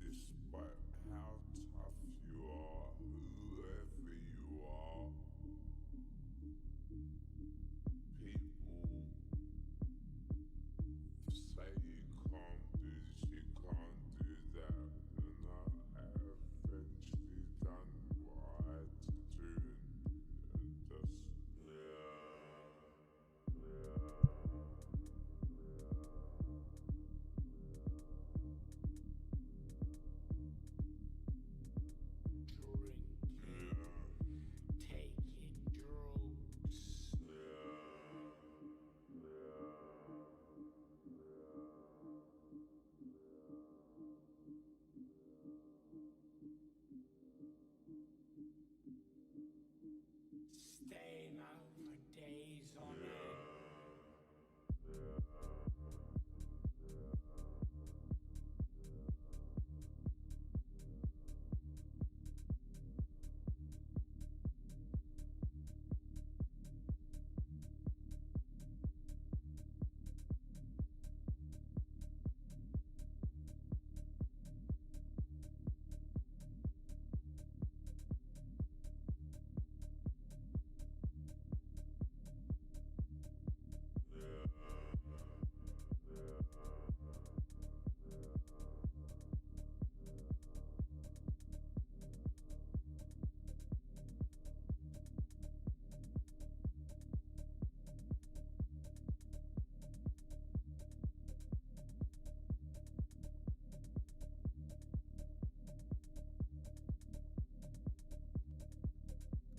Despite how tough you are, whoever you are, people say you can't do this, you can't do that, and I eventually done what I had to do, and just, drinking, taking drugs. Staying out for days on end.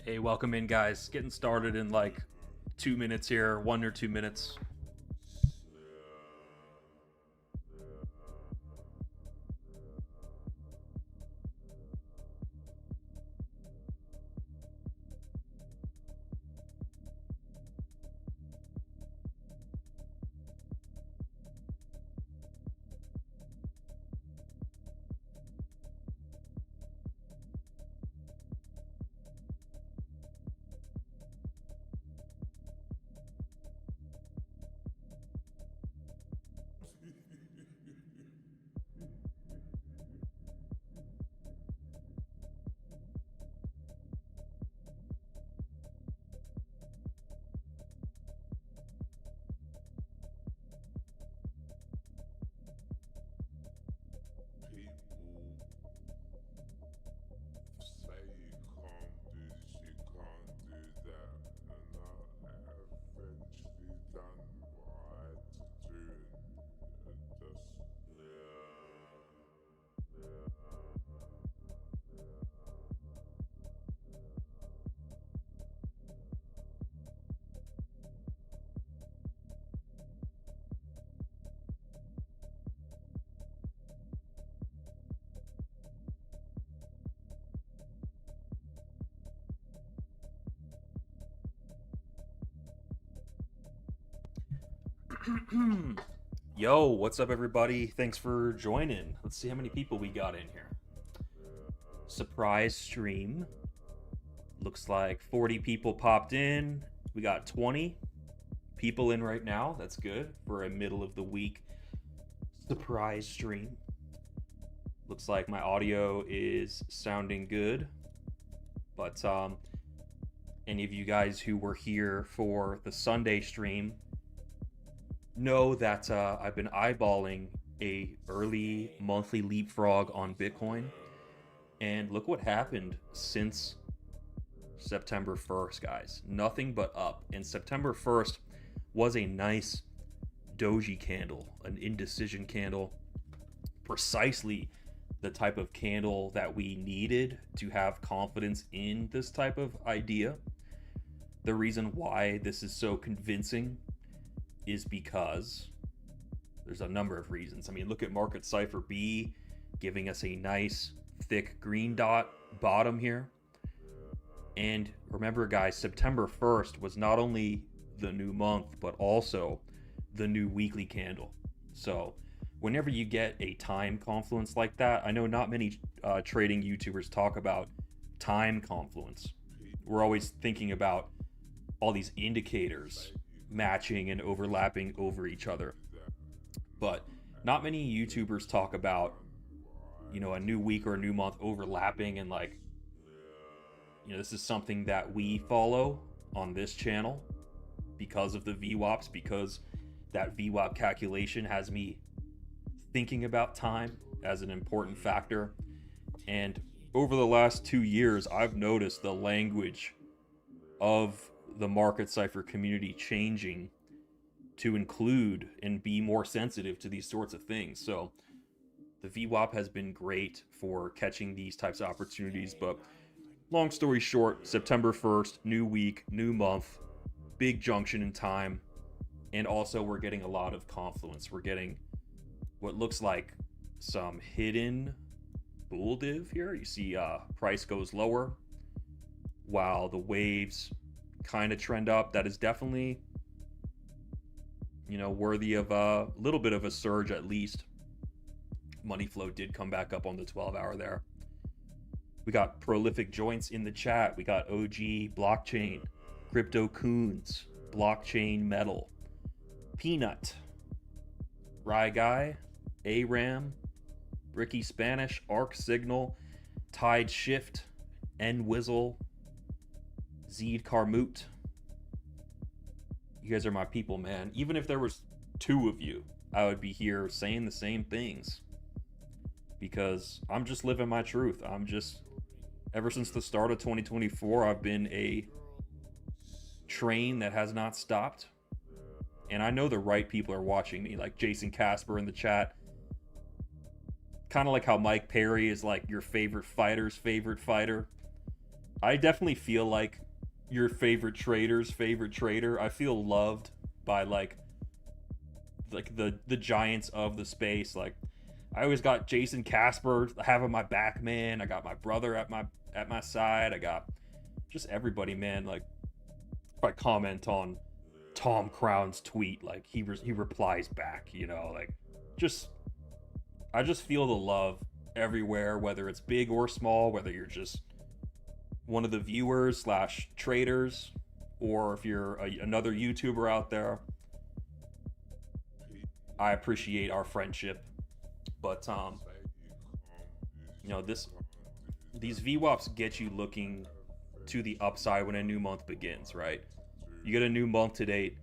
Hey, welcome in, guys. Getting started in like 2 minutes here, 1 or 2 minutes. people say you can't do this, you can't do that, and I eventually done what I had to do, and just, Yo, what's up, everybody? Thanks for joining. Let's see how many people we got in here. Surprise stream. Looks like 40 people popped in. We got 20 people in right now. That's good for a middle of the week surprise stream. Looks like my audio is sounding good. But any of you guys who were here for the Sunday stream know that I've been eyeballing a early monthly leapfrog on Bitcoin, and look what happened since September 1st, guys. Nothing but up. And September 1st was a nice doji candle, an indecision candle, precisely the type of candle that we needed to have confidence in this type of idea. The reason why this is so convincing is because there's a number of reasons. I mean, look at market cipher B giving us a nice thick green dot bottom here. And remember, guys, September 1st was not only the new month, but also the new weekly candle. So whenever you get a time confluence like that, I know not many trading YouTubers talk about time confluence. We're always thinking about all these indicators matching and overlapping over each other. but not many YouTubers talk about, you know, a new week or a new month overlapping, and like, you know, this is something that we follow on this channel because of the VWAPs, because that VWAP calculation has me thinking about time as an important factor. And over the last 2 years, I've noticed the language of the market cipher community changing to include and be more sensitive to these sorts of things. So the VWAP has been great for catching these types of opportunities. But long story short, September 1st, new week, new month, big junction in time. And also we're getting a lot of confluence. We're getting what looks like some hidden bull div here. You see price goes lower while the waves kind of trend up. That is definitely, you know, worthy of a little bit of a surge at least. Money flow did come back up on the 12-hour there. We got prolific joints in the chat. We got OG Blockchain, Crypto Coons, Blockchain Metal, Peanut, Rye Guy, ARAM, Ricky Spanish, Arc Signal, Tide Shift, N Wizzle, Zeed Carmoot. You guys are my people, man. Even if there was 2 of you, I would be here saying the same things, because I'm just living my truth. I'm just, ever since the start of 2024, I've been a train that has not stopped. And I know the right people are watching me, like Jason Casper in the chat. Kind of like how Mike Perry is like your favorite fighter's favorite fighter. I definitely feel like your favorite trader's favorite trader. I feel loved by like the giants of the space. Like, I always got Jason Casper having my back, man. I got my brother at my side. I got just everybody, man. Like, if I comment on Tom Crown's tweet, like he replies back, you know, like, I just feel the love everywhere, whether it's big or small, whether you're just one of the viewers / traders, or if you're another YouTuber out there. I appreciate our friendship. But you know, these VWAPs get you looking to the upside when a new month begins, right? You get a new month to date,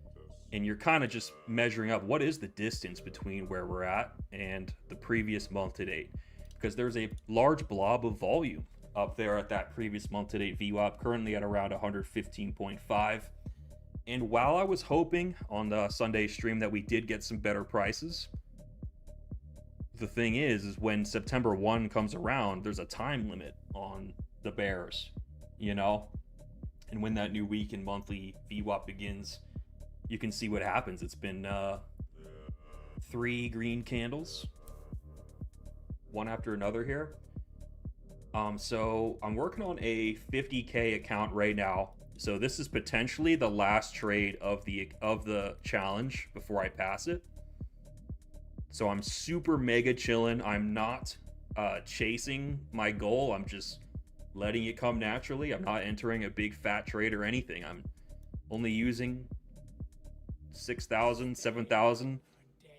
and you're kind of just measuring up what is the distance between where we're at and the previous month to date, because there's a large blob of volume up there at that previous month to date VWAP, currently at around 115.5. And while I was hoping on the Sunday stream that we did get some better prices, the thing is when September 1 comes around, there's a time limit on the bears, you know? And when that new week and monthly VWAP begins, you can see what happens. It's been 3 green candles, one after another here. So I'm working on a 50K account right now. So this is potentially the last trade of the challenge before I pass it. So I'm super mega chilling. I'm not chasing my goal. I'm just letting it come naturally. I'm not entering a big fat trade or anything. I'm only using 6,000, 7,000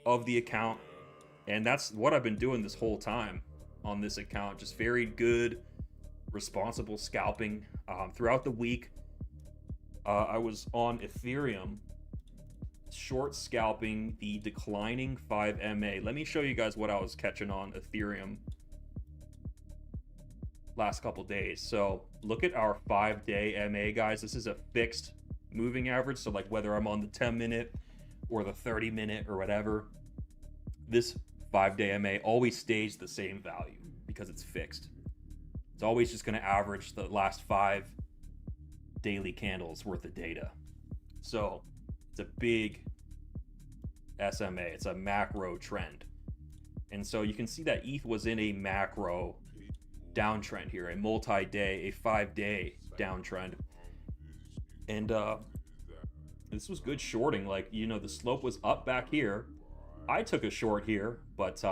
of the account. And that's what I've been doing this whole time on this account. Just very good, responsible scalping. Throughout the week, I was on Ethereum, short scalping the declining 5 MA. Let me show you guys what I was catching on Ethereum last couple days. So look at our 5-day MA, guys. This is a fixed moving average. So like whether I'm on the 10-minute or the 30-minute or whatever, this 5-day MA always stays the same value because it's fixed. It's always just going to average the last 5 daily candles worth of data. So it's a big SMA. It's a macro trend. And so you can see that ETH was in a macro downtrend here, a multi-day, a 5-day downtrend. And this was good shorting. Like, you know, the slope was up back here. I took a short here, but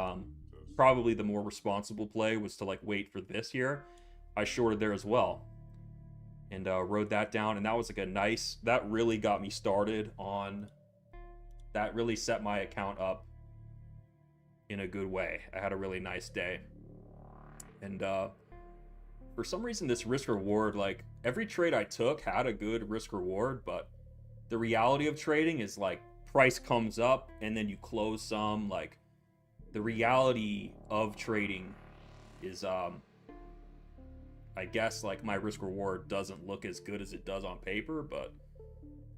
probably the more responsible play was to like wait for this here. I shorted there as well and rode that down, and that was like a nice, that really got me started on, that really set my account up in a good way. I had a really nice day. And for some reason, this risk reward, like every trade I took had a good risk reward, but the reality of trading is like price comes up and then you close some. Like the reality of trading is I guess like my risk reward doesn't look as good as it does on paper, but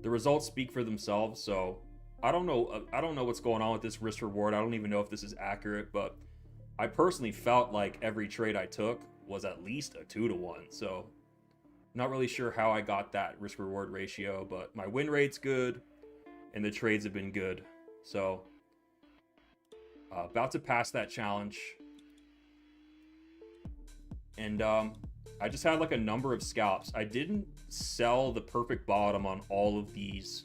the results speak for themselves. So I don't know what's going on with this risk reward. I don't even know if this is accurate, but I personally felt like every trade I took was at least a 2-to-1. So not really sure how I got that risk reward ratio, but my win rate's good and the trades have been good. So about to pass that challenge. And I just had like a number of scalps. I didn't sell the perfect bottom on all of these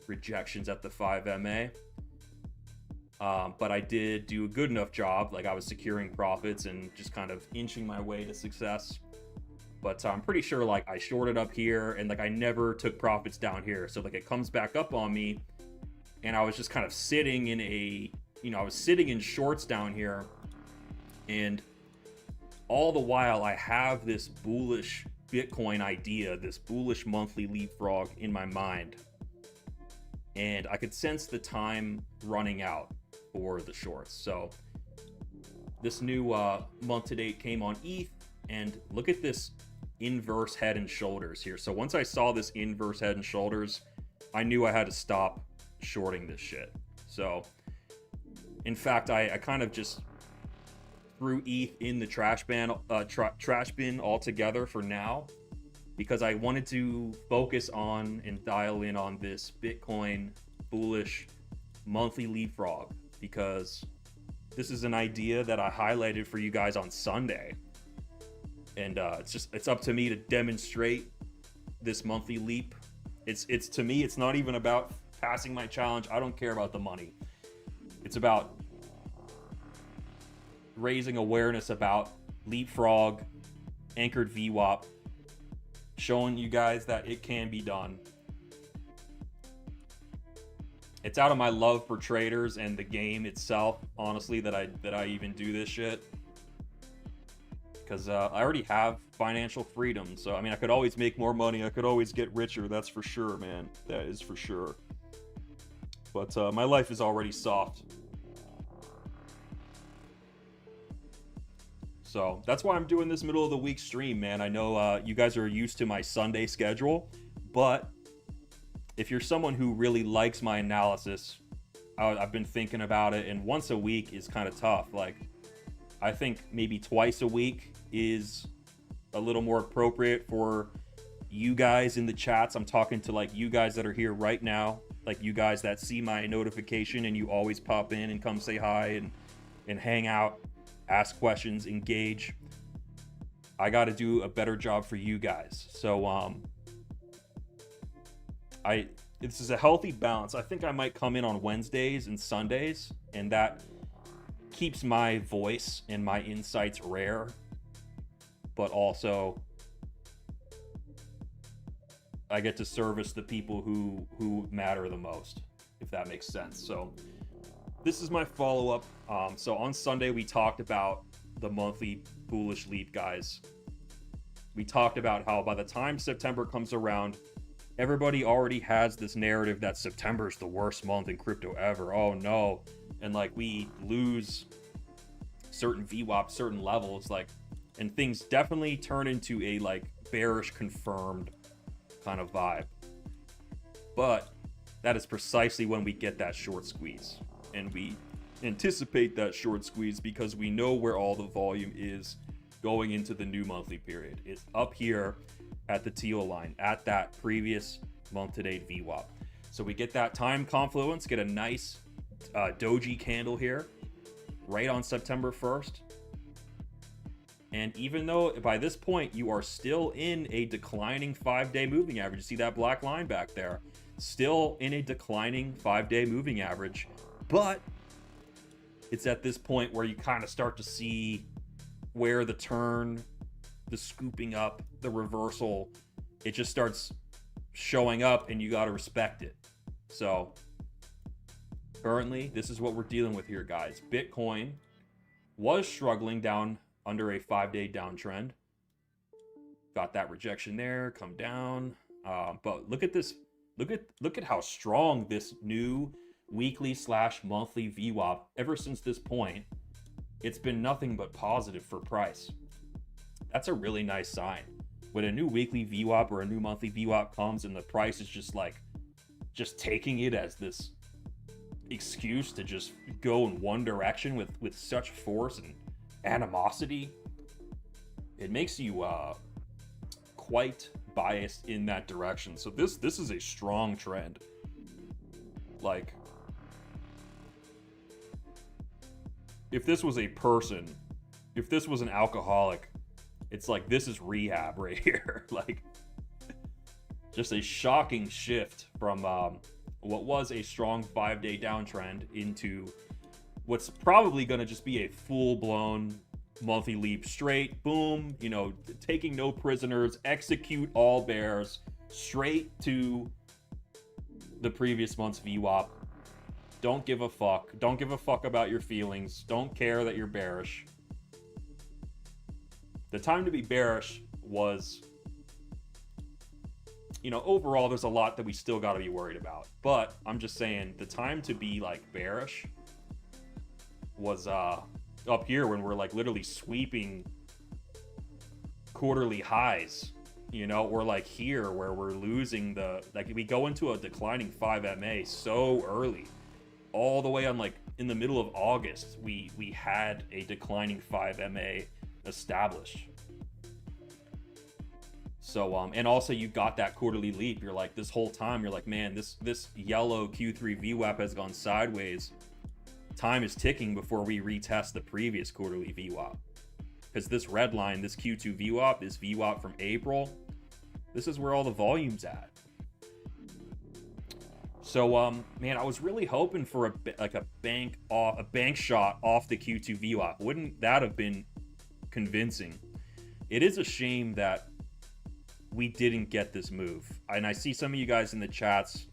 rejections at the 5 MA. But I did do a good enough job. Like I was securing profits and just kind of inching my way to success. But I'm pretty sure like I shorted up here and like I never took profits down here. So like it comes back up on me and I was just kind of sitting in a, I was sitting in shorts down here, and all the while I have this bullish Bitcoin idea, this bullish monthly leapfrog in my mind. And I could sense the time running out for the shorts. So this new month to date came on ETH, and look at this inverse head and shoulders here. So once I saw this inverse head and shoulders, I knew I had to stop shorting this shit. So in fact, I kind of just threw ETH in the trash bin altogether for now, because I wanted to focus on and dial in on this Bitcoin bullish monthly leapfrog, because this is an idea that I highlighted for you guys on Sunday, and it's up to me to demonstrate this monthly leap. It's to me, it's not even about passing my challenge. I don't care about the money. It's about raising awareness about leapfrog, anchored VWAP, showing you guys that it can be done. It's out of my love for traders and the game itself, honestly, that I even do this shit. Because I already have financial freedom. So, I mean, I could always make more money. I could always get richer. That's for sure, man. That is for sure. But my life is already soft. So that's why I'm doing this middle of the week stream, man. I know you guys are used to my Sunday schedule, but if you're someone who really likes my analysis, I've been thinking about it, and once a week is kind of tough. Like, I think maybe twice a week is a little more appropriate for you guys in the chats. I'm talking to like you guys that are here right now, like you guys that see my notification and you always pop in and come say hi and hang out, ask questions, engage. I got to do a better job for you guys. So this is a healthy balance. I think I might come in on Wednesdays and Sundays, and that keeps my voice and my insights rare, but also I get to service the people who matter the most, if that makes sense. So this is my follow-up. So on Sunday, we talked about the monthly bullish leap, guys. We talked about how by the time September comes around, everybody already has this narrative that September is the worst month in crypto ever. Oh no. And like we lose certain VWAP, certain levels, like, and things definitely turn into a like bearish confirmed kind of vibe. But that is precisely when we get that short squeeze. And we anticipate that short squeeze because we know where all the volume is going into the new monthly period. It's up here at the teal line, at that previous month to date VWAP. So we get that time confluence, get a nice doji candle here right on September 1st. And even though by this point you are still in a declining 5-day moving average, you see that black line back there, still in a declining 5-day moving average, but it's at this point where you kind of start to see where the turn, the scooping up, the reversal, it just starts showing up, and you got to respect it. So Currently, this is what we're dealing with here, guys. Bitcoin was struggling down under a 5-day downtrend. Got that rejection there, come down. But look at this. Look at how strong this new weekly / monthly VWAP. Ever since this point, it's been nothing but positive for price. That's a really nice sign. When a new weekly VWAP or a new monthly VWAP comes and the price is just taking it as this excuse to just go in one direction with such force and animosity, it makes you quite biased in that direction. So this is a strong trend. Like, if this was a person, if this was an alcoholic, it's like, this is rehab right here. Like, just a shocking shift from what was a strong 5-day downtrend into what's probably going to just be a full-blown monthly leap straight. Boom, you know, taking no prisoners, execute all bears, straight to the previous month's VWAP. Don't give a fuck. Don't give a fuck about your feelings. Don't care that you're bearish. The time to be bearish was, you know, overall, there's a lot that we still got to be worried about. But I'm just saying, the time to be, like, bearish was up here when we're, like, literally sweeping quarterly highs. You know, we're, like, here where we're losing the... Like, we go into a declining 5 MA so early. All the way on, like, in the middle of August, we had a declining 5 MA established. So, and also you got that quarterly leap. You're like, this whole time, you're like, man, this yellow Q3 VWAP has gone sideways. Time is ticking before we retest the previous quarterly VWAP. Because this red line, this Q2 VWAP, this VWAP from April, this is where all the volume's at. So, man, I was really hoping for a bank shot off the Q2 VWAP. Wouldn't that have been convincing? It is a shame that we didn't get this move. And I see some of you guys in the chats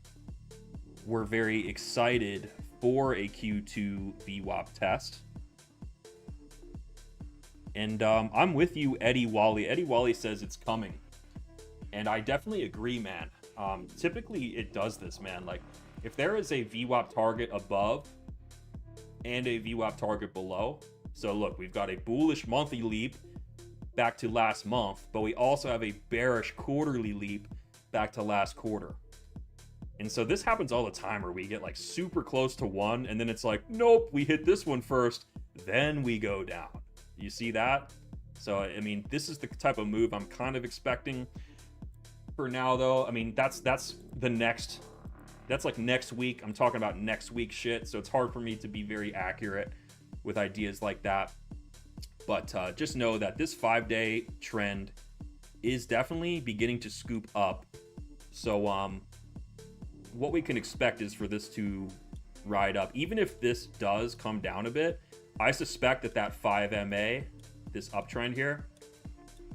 were very excited for a Q2 VWAP test. And I'm with you, Eddie Wally. Eddie Wally says it's coming. And I definitely agree, man. Typically, it does this, man. Like, if there is a VWAP target above and a VWAP target below. So, look, we've got a bullish monthly leap back to last month, but we also have a bearish quarterly leap back to last quarter. And so this happens all the time where we get like super close to one, and then it's like, nope, we hit this one first, then we go down. You see that? So, I mean, this is the type of move I'm kind of expecting. For now, though, I mean, that's the next, that's like next week. I'm talking about next week shit, so it's hard for me to be very accurate with ideas like that. But just know that this 5-day trend is definitely beginning to scoop up. So what we can expect is for this to ride up. Even if this does come down a bit, I suspect that 5 MA, this uptrend here,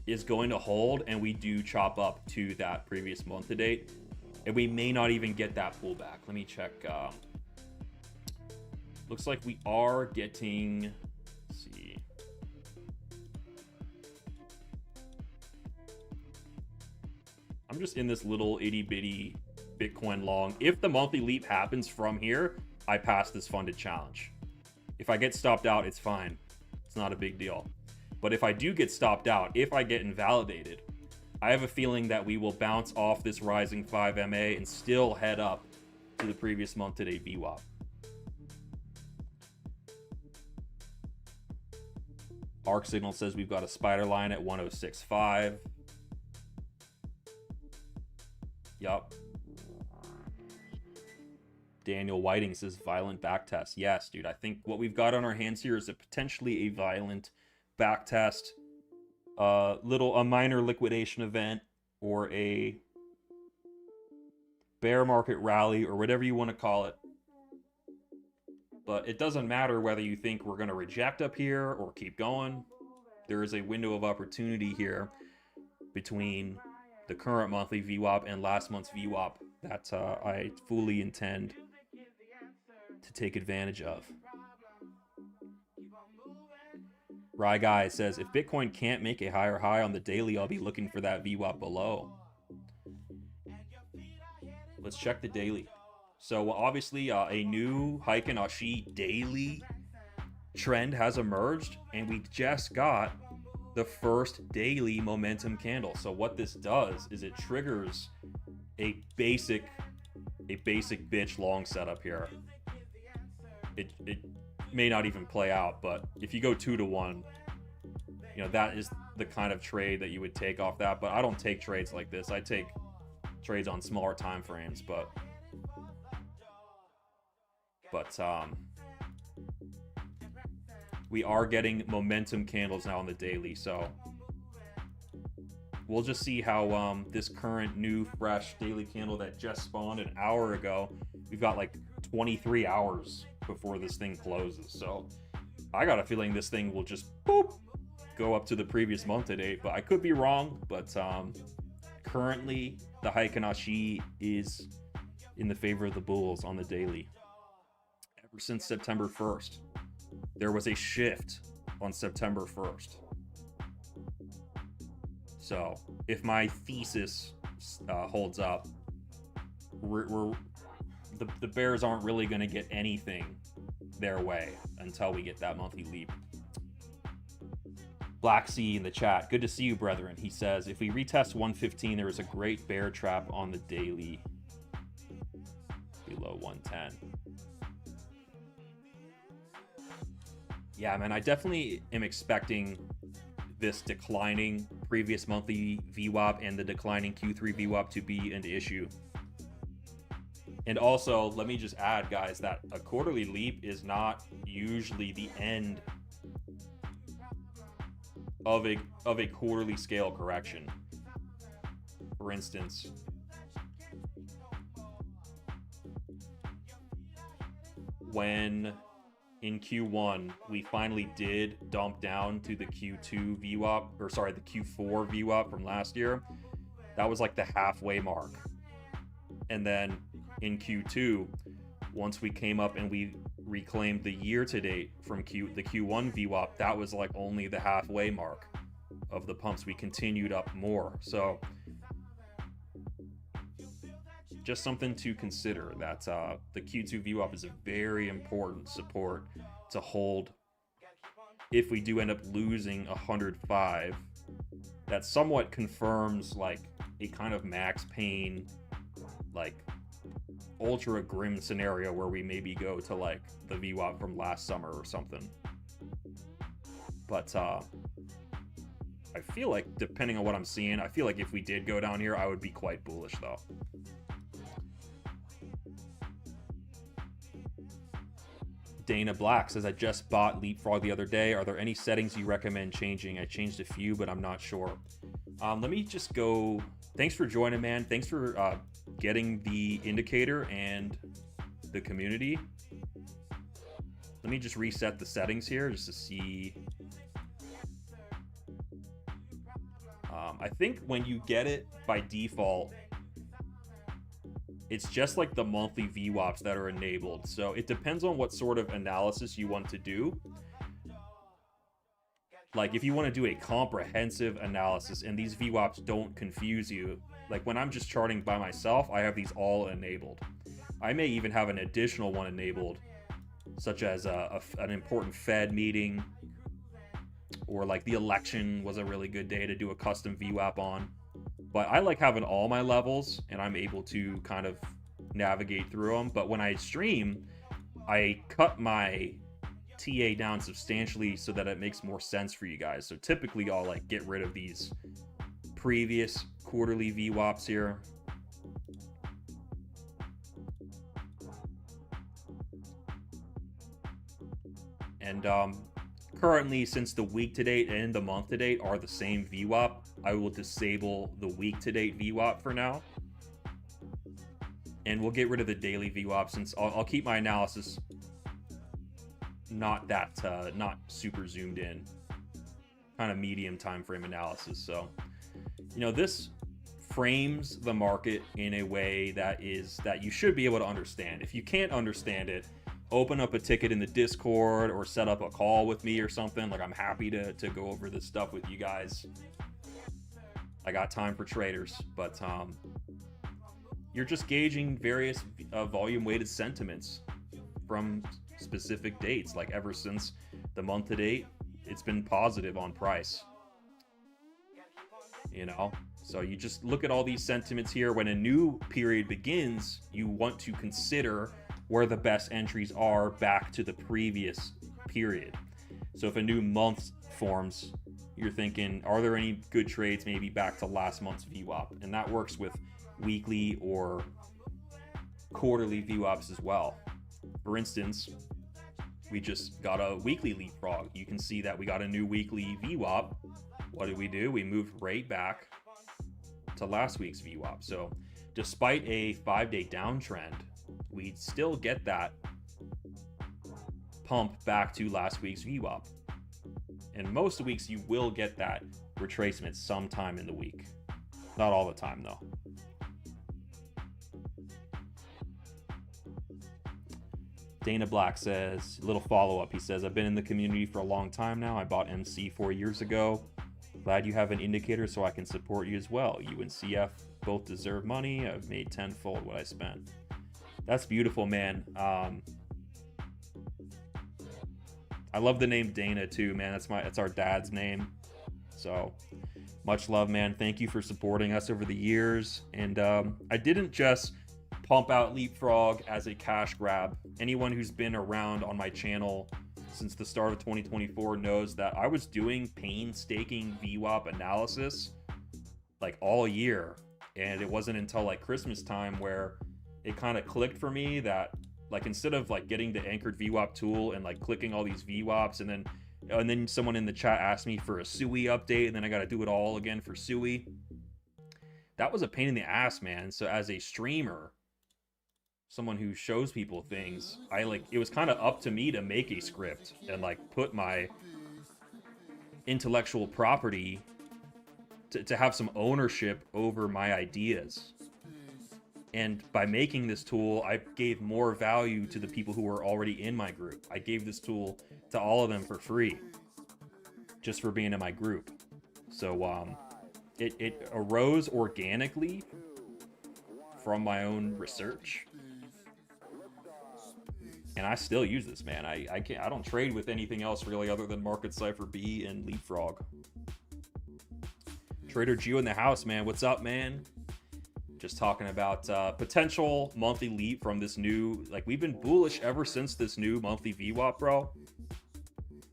is going to hold, and we do chop up to that previous month to date. And we may not even get that pullback. Let me check. Looks like we are getting... Let's see. I'm just in this little itty bitty Bitcoin long. If the monthly leap happens from here, I pass this funded challenge. If I get stopped out, it's fine. It's not a big deal. But if I do get stopped out, if I get invalidated, I have a feeling that we will bounce off this rising 5 MA and still head up to the previous month to date VWAP. Arc Signal says we've got a spider line at 106.5. Yup. Daniel Whiting says violent backtest. Yes, dude. I think what we've got on our hands here is potentially a violent backtest, a minor liquidation event, or a bear market rally, or whatever you want to call it. But it doesn't matter whether you think we're going to reject up here or keep going. There is a window of opportunity here between the current monthly VWAP and last month's VWAP that I fully intend to take advantage of. Rye Guy says, if Bitcoin can't make a higher high on the daily, I'll be looking for that VWAP below. Let's check the daily. So obviously a new Heiken Ashi daily trend has emerged, and we just got the first daily momentum candle. So what this does is it triggers a basic bitch long setup here. It may not even play out, but if you go 2-to-1, you know, that is the kind of trade that you would take off that. But I don't take trades like this. I take trades on smaller time frames, but we are getting momentum candles now on the daily, so we'll just see how this current new fresh daily candle that just spawned an hour ago, we've got like 23 hours before this thing closes, so I got a feeling this thing will just boop go up to the previous month to date, but I could be wrong. But currently the Heiken Ashi is in the favor of the bulls on the daily. Ever since September 1st, there was a shift on September 1st. So if my thesis holds up, the bears aren't really going to get anything their way until we get that monthly leap. Black Sea in the chat, good to see you, brethren. He says, if we retest 115, there is a great bear trap on the daily below 110. Yeah, man, I definitely am expecting this declining previous monthly VWAP and the declining Q3 VWAP to be an issue. And also, let me just add, guys, that a quarterly leap is not usually the end of a quarterly scale correction. For instance, when in Q1 we finally did dump down to the Q2 VWAP, or sorry, the Q4 VWAP from last year, that was like the halfway mark. And then in Q2, once we came up and we reclaimed the year to date from the Q1 VWAP, that was like only the halfway mark of the pumps. We continued up more. So just something to consider, that the Q2 VWAP is a very important support to hold. If we do end up losing 105, that somewhat confirms like a kind of max pain, like ultra grim scenario where we maybe go to like the VWAP from last summer or something. But I feel like, depending on what I'm seeing, I feel like if we did go down here, I would be quite bullish though. Dana Black says, I just bought Leapfrog the other day. Are there any settings you recommend changing? I changed a few, but I'm not sure. Let me just go. Thanks for joining, man. Thanks for getting the indicator and the community. Let me just reset the settings here just to see. I think when you get it by default, it's just like the monthly VWAPs that are enabled. So it depends on what sort of analysis you want to do. Like if you want to do a comprehensive analysis and these VWAPs don't confuse you, like when I'm just charting by myself, I have these all enabled. I may even have an additional one enabled, such as an important Fed meeting, or like the election was a really good day to do a custom VWAP on. But I like having all my levels and I'm able to kind of navigate through them. But when I stream, I cut my TA down substantially so that it makes more sense for you guys. So typically I'll like get rid of these previous quarterly VWAPs here. And currently, since the week to date and the month to date are the same VWAP, I will disable the week to date VWAP for now. And we'll get rid of the daily VWAP, since I'll keep my analysis not super zoomed in, kind of medium time frame analysis. So, you know, this frames the market in a way that you should be able to understand. If you can't understand it, open up a ticket in the Discord or set up a call with me or something, like I'm happy to go over this stuff with you guys. I got time for traders, but you're just gauging various volume weighted sentiments from specific dates. Like ever since the month to date, it's been positive on price, you know? So you just look at all these sentiments here. When a new period begins, you want to consider where the best entries are back to the previous period. So if a new month forms, you're thinking, are there any good trades maybe back to last month's VWAP? And that works with weekly or quarterly VWAPs as well. For instance, we just got a weekly leapfrog. You can see that we got a new weekly VWAP. What did we do? We moved right back to last week's VWAP. So despite a 5-day downtrend, we still get that pump back to last week's VWAP. And most weeks you will get that retracement sometime in the week. Not all the time though. Dana Black says, a little follow-up. He says, I've been in the community for a long time now. I bought MC 4 years ago. Glad you have an indicator so I can support you as well. You and CF both deserve money. I've made tenfold what I spent. That's beautiful, man. I love the name Dana too, man. That's our dad's name. So much love, man. Thank you for supporting us over the years. And I didn't just pump out Leapfrog as a cash grab. Anyone who's been around on my channel since the start of 2024 knows that I was doing painstaking VWAP analysis like all year. And it wasn't until like Christmas time where it kind of clicked for me that like instead of like getting the anchored VWAP tool and like clicking all these VWAPs and then someone in the chat asked me for a SUI update and then I got to do it all again for SUI. That was a pain in the ass, man. So as a streamer, someone who shows people things, it was kind of up to me to make a script and like put my intellectual property to have some ownership over my ideas. And by making this tool, I gave more value to the people who were already in my group. I gave this tool to all of them for free, just for being in my group. So it arose organically from my own research. And I still use this, man. I don't trade with anything else really other than Market Cypher B and Leapfrog. Trader Geo in the house, man. What's up, man? Just talking about potential monthly leap from this new, like we've been bullish ever since this new monthly VWAP, bro.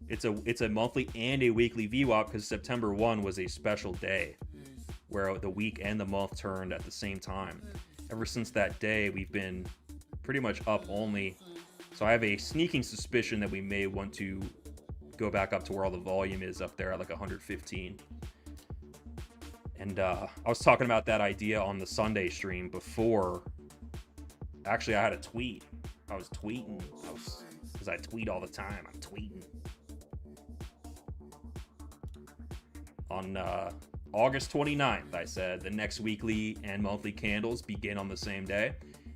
It's a monthly and a weekly VWAP because September 1 was a special day where the week and the month turned at the same time. Ever since that day, we've been pretty much up only. So I have a sneaking suspicion that we may want to go back up to where all the volume is up there at like 115. And I was talking about that idea on the Sunday stream before. Actually, I had a tweet. I was tweeting. Because I tweet all the time. I'm tweeting. On August 29th, I said, the next weekly and monthly candles begin on the same day,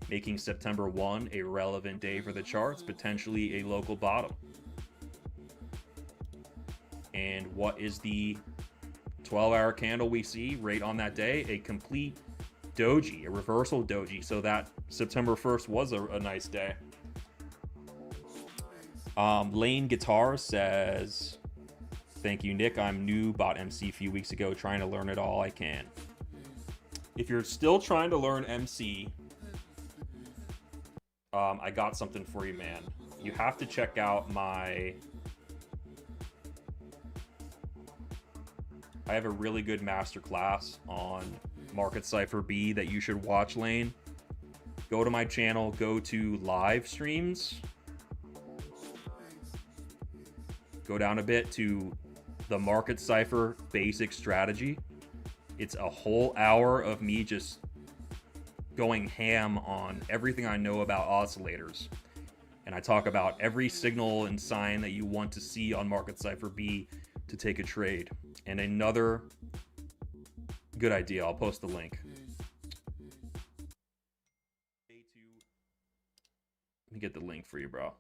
making September 1 a relevant day for the charts, potentially a local bottom. And what is the 12-hour candle we see right on that day? A complete doji, a reversal doji. So that September 1st was a nice day. Lane Guitar says, thank you, Nick. I'm new, bought MC a few weeks ago, trying to learn it all I can. If you're still trying to learn MC, I got something for you, man. You have to check out I have a really good masterclass on Market Cypher B that you should watch, Lane. Go to my channel, go to live streams. Go down a bit to the Market Cypher basic strategy. It's a whole hour of me just going ham on everything I know about oscillators. And I talk about every signal and sign that you want to see on Market Cypher B to take a trade. And another good idea, I'll post the link. Let me get the link for you, bro.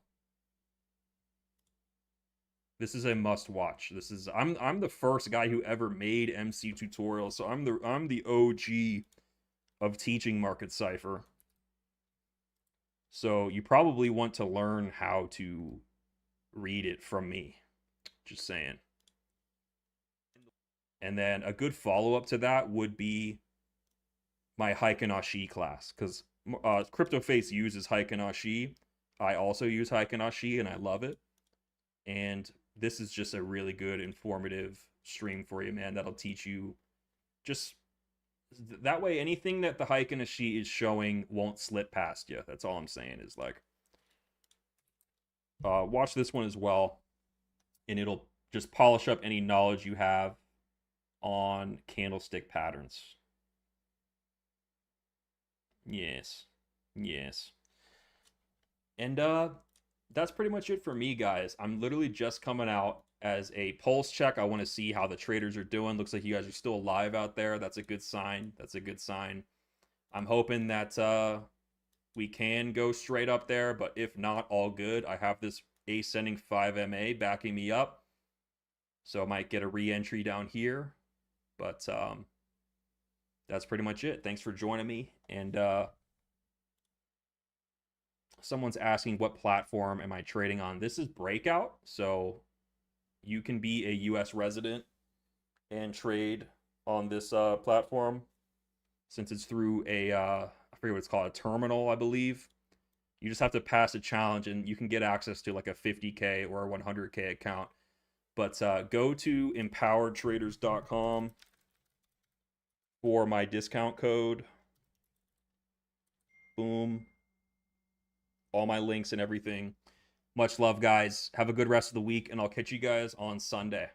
This is a must watch. This is I'm the first guy who ever made MC tutorials, so I'm the OG of teaching market cipher. So you probably want to learn how to read it from me. Just saying. And then a good follow-up to that would be my Heikinashi class, because CryptoFace uses Heikinashi. I also use Heikinashi, and I love it. And this is just a really good, informative stream for you, man. That'll teach you just that way. Anything that the Heikinashi is showing won't slip past you. That's all I'm saying is like, watch this one as well, and it'll just polish up any knowledge you have on candlestick patterns. Yes. Yes. And that's pretty much it for me, guys. I'm literally just coming out as a pulse check. I want to see how the traders are doing. Looks like you guys are still alive out there. That's a good sign. That's a good sign. I'm hoping that we can go straight up there, but if not, all good. I have this ascending 5MA backing me up, so I might get a re-entry down here. But that's pretty much it. Thanks for joining me. And someone's asking what platform am I trading on. This is Breakout, so you can be a US resident and trade on this platform, since it's through a I forget what it's called, a terminal, I believe. You just have to pass a challenge and you can get access to like a 50K or a 100K account. But go to empoweredtraders.com for my discount code. Boom. All my links and everything. Much love, guys. Have a good rest of the week, and I'll catch you guys on Sunday.